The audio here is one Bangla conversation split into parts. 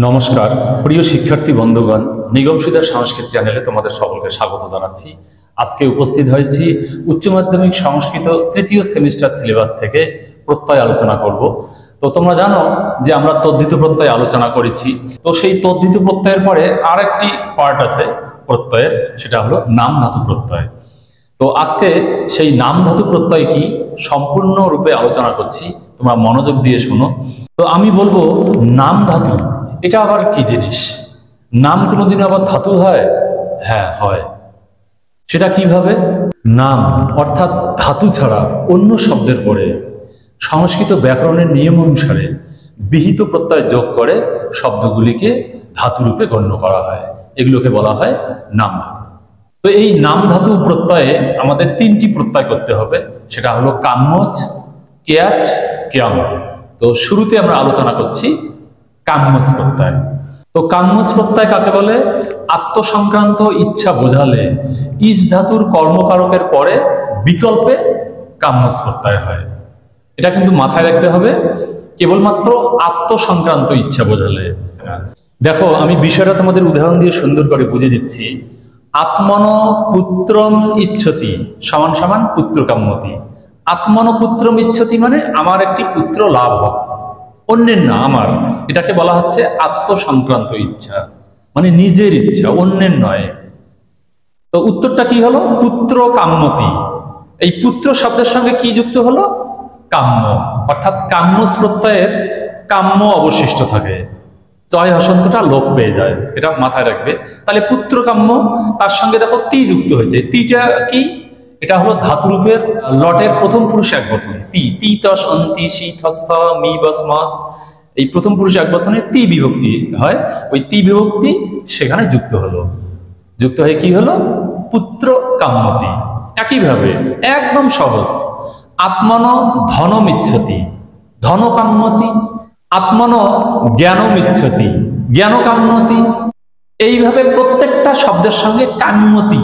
নমস্কার প্রিয় শিক্ষার্থী বন্ধুগণ, নিগমসিদ্ধা সংস্কৃত চ্যানেলে তোমাদের সকলকে স্বাগত জানাচ্ছি। আজকে উপস্থিত হয়েছি উচ্চ মাধ্যমিক সংস্কৃত তৃতীয় সেমিস্টার সিলেবাস থেকে প্রত্যয় আলোচনা করব। তো তোমরা জানো যে আমরা তদ্ধিত প্রত্যয় আলোচনা করেছি। তো সেই তদ্ধিত প্রত্যয়ের পরে আরেকটি পার্ট আছে প্রত্যয়ের, সেটা হলো নাম ধাতু প্রত্যয়। তো আজকে সেই নাম ধাতু প্রত্যয় কি সম্পূর্ণরূপে আলোচনা করছি, তোমরা মনোযোগ দিয়ে শোনো। তো আমি বলবো নাম ধাতু এটা আবার কি জিনিস? নাম কোনোদিন আবার ধাতু হয়? হ্যাঁ হয়। সেটা কিভাবে? নাম অর্থাৎ ধাতু ছাড়া অন্য শব্দের পরে সংস্কৃত ব্যাকরণের নিয়ম অনুসারে বিহিত প্রত্যয় যোগ করে শব্দগুলিকে ধাতুরূপে গণ্য করা হয়, এগুলোকে বলা হয় নাম ধাতু। তো এই নাম ধাতু প্রত্যয়ে আমাদের তিনটি প্রত্যয় করতে হবে, সেটা হলো কাম্যচ, কেয়াচ, কেয়াম। তো শুরুতে আমরা আলোচনা করছি কাম্যচ প্রত্যয়। তো কাম্যচ প্রত্যয় কাকে বলে? আত্মসংক্রান্ত ইচ্ছা বোঝালে ইস ধাতুর কর্মকারকের পরে বিকল্পে কাম্যচ প্রত্যয় হয়। এটা কিন্তু মাথায় রাখতে হবে, কেবলমাত্র আত্মসংক্রান্ত ইচ্ছা বোঝালে। দেখো, আমি বিষয়টা তোমাদের উদাহরণ দিয়ে সুন্দর করে বুঝিয়ে দিচ্ছি। আত্মন পুত্রম ইচ্ছতি সমান সমান পুত্র কাম্যতি। আত্মন পুত্রম ইচ্ছতি মানে আমার একটি পুত্র লাভ হোক, অন্যের না আমার। এটাকে বলা হচ্ছে আত্মসংক্রান্ত ইচ্ছা, মানে নিজের ইচ্ছা, অন্যের নয়। তো উত্তরটা কি হলো? পুত্র কাম্যতি। এই পুত্র শব্দের সঙ্গে কি যুক্ত হলো? কাম্য, অর্থাৎ কাম্যচ প্রত্যয়ের কাম্য অবশিষ্ট থাকে, জয় হসন্তটা লোপ পেয়ে যায়, এটা মাথায় রাখবে। তাহলে পুত্র কাম্য, তার সঙ্গে দেখো তি যুক্ত হয়েছে। তিটা কি? এটা হলো ধাতুরূপের লটের প্রথম পুরুষ একবচন তি। তি তস অন্তি শীতস্থ মি বস মাস, এই প্রথম পুরুষ একবচনে তি বিভক্তি হয়। ওই তি বিভক্তি সেখানে যুক্ত হলো, যুক্ত হয়ে কি হলো? পুত্র কাম্যতি। একইভাবে একদম সহজ, আত্মন ধনম ইচ্ছতি ধন কাম্যতি, আত্মন জ্ঞানম ইচ্ছতি জ্ঞান কাম্যতি। এইভাবে প্রত্যেকটা শব্দের সঙ্গে কাম্যতি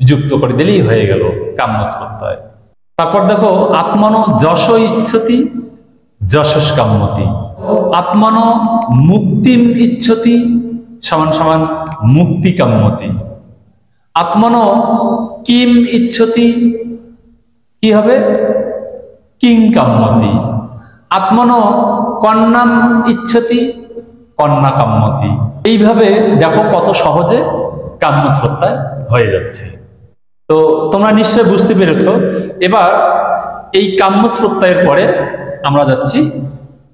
যুক্ত করে দিলেই হয়ে গেল কাম্যচ প্রত্যয়। তারপর দেখো, আত্মন যশ ইচ্ছতি যশস কাম্যতি, আত্মন মুক্তিম ইচ্ছতি সমান সমান মুক্তি কাম্যতি, আত্মন কিম ইচ্ছতি কি হবে? কিং কাম্যতি, আত্মন কন্যাম ইচ্ছতি কন্যা কাম্যতি। এইভাবে দেখো কত সহজে কাম্যচ প্রত্যয় হয়ে যাচ্ছে। তো তোমরা নিশ্চয় বুঝতে পেরেছো। এবার এই কাম্যচ প্রত্যয়ের পরে আমরা যাচ্ছি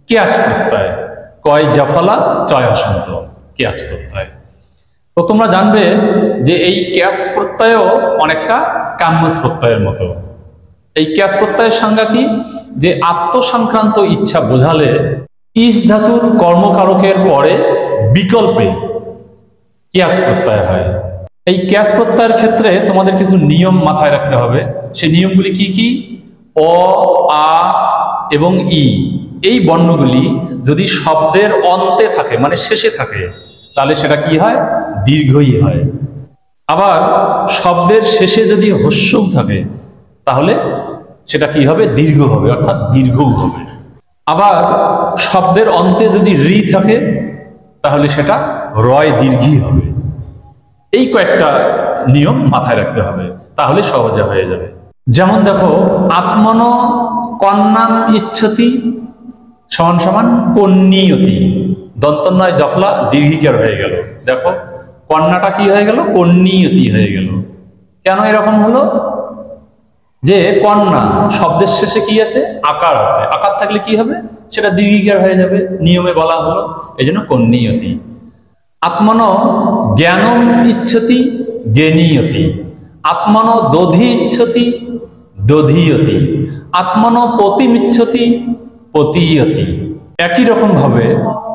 কেয়াচ প্রত্যয়। কয় জাফলা চয় হসন্ত, কেয়াচ প্রত্যয়। তো তোমরা জানবে যে এই কেয়াচ প্রত্যয়ও অনেকটা কাম্যচ প্রত্যয়ের মতো। এই কেয়াচ প্রত্যয়ের সংজ্ঞা কি? যে আত্মসংক্রান্ত ইচ্ছা বোঝালে ইস ধাতুর কর্মকারকের পরে বিকল্পে কেয়াচ প্রত্যয় হয়। এই কেয়াচ প্রত্যয়ের ক্ষেত্রে তোমাদের কিছু নিয়ম মাথায় রাখতে হবে। সেই নিয়মগুলি কি কি? অ, আ এবং ই, এই বর্ণগুলি যদি শব্দের অন্তে থাকে, মানে শেষে থাকে, তাহলে সেটা কি হয়? দীর্ঘই হয়। আবার শব্দের শেষে যদি হ্রস্বও থাকে, তাহলে সেটা কি হবে? দীর্ঘ হবে, অর্থাৎ দীর্ঘও হবে। আবার শব্দের অন্তে যদি রি থাকে, তাহলে সেটা রয় দীর্ঘই হবে। এই কয়েকটা নিয়ম মাথায় রাখতে হবে, তাহলে সহজে হয়ে যাবে। যেমন দেখো, আত্মন কন্যাম ইচ্ছতি সমান সমান কন্যীয়তি, দন্তন্বয় জফলা দীর্ঘিকার হয়ে গেল। দেখো কন্যাটা কি হয়ে গেল? কন্যীয়তি হয়ে গেল। কেন এরকম হলো? যে কন্যা শব্দের শেষে কি আছে? আকার আছে। আকার থাকলে কি হবে? সেটা দীর্ঘিকার হয়ে যাবে, নিয়মে বলা হলো, এই জন্য কন্যীয়তি। আত্মন জ্ঞানম ইচ্ছতি জ্ঞানীয়তি, আত্মন দধি ইচ্ছতি দধীয়তি, আত্মন পতিম ইচ্ছতি পতীয়তি। একই রকম ভাবে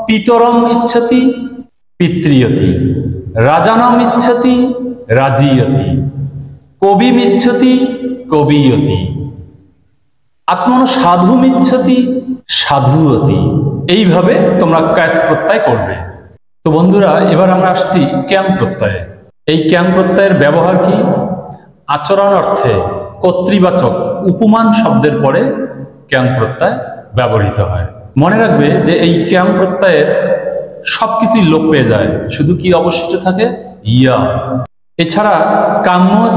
পিতরম ইচ্ছতি পিতৃয়তি, রাজানম ইচ্ছতি রাজীয়তি, কবিম ইচ্ছতি কবিয়তি, আত্মন সাধুম ইচ্ছতি সাধুয়তি। এইভাবে তোমরা ক্যাচ প্রত্যয় করবে। তো বন্ধুরা, এবার আমরা আসছি ক্যাম প্রত্যয়ে। এই ক্যাম প্রত্যয়ের ব্যবহার কি? আচরণ অর্থে কর্তৃবাচক উপমান শব্দের পরে ক্যাম প্রত্যয় ব্যবহৃত হয়। মনে রাখবে যে এই ক্যাম প্রত্যয়ের সবকিছুই লোপ পেয়ে যায়, শুধু কি অবশিষ্ট থাকে? ইয়া। এছাড়া কাম্যস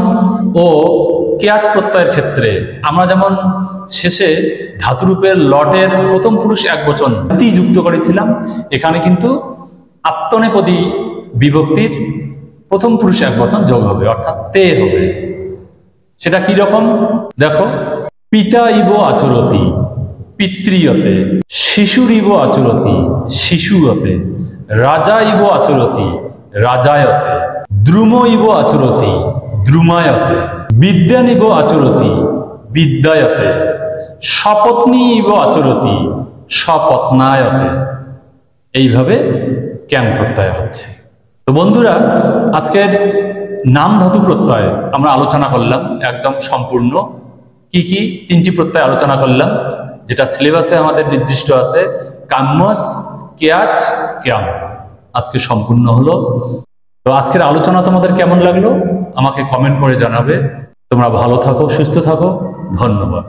ও কেয়াস প্রত্যয়ের ক্ষেত্রে আমরা যেমন শেষে ধাতুরূপের লটের প্রথম পুরুষ একবচন তি যুক্ত করেছিলাম, এখানে কিন্তু আত্মনেপদী বিভক্তির প্রথম পুরুষ একবচন যোগ হবে, অর্থাৎ তে হবে। সেটা কি রকম দেখো, পিতা ইব আচরতি পিতৃয়তে, শিশুর ইব আচরতি শিশুয়তে, রাজা ইব আচরতি রাজায়তে, দ্রুম ইব আচরতি দ্রুমায়তে, বিদ্যা নিব আচরতি বিদ্যায়তে, সপত্নী ইব আচরতি সপত্নায়তে। এইভাবে ক্যাং প্রত্যয় হচ্ছে। তো বন্ধুরা, আজকের নাম ধাতু প্রত্যয় আমরা আলোচনা করলাম একদম সম্পূর্ণ। কি কি? 3টি প্রত্যয় আলোচনা করলাম, যেটা সিলেবাসে আমাদের নির্দিষ্ট আছে, কাম্যস, কেয়াচ, ক্যাম। আজকে সম্পূর্ণ হলো। তো আজকের আলোচনা তোমাদের কেমন লাগলো আমাকে কমেন্ট করে জানাবে। তোমরা ভালো থাকো, সুস্থ থাকো। ধন্যবাদ।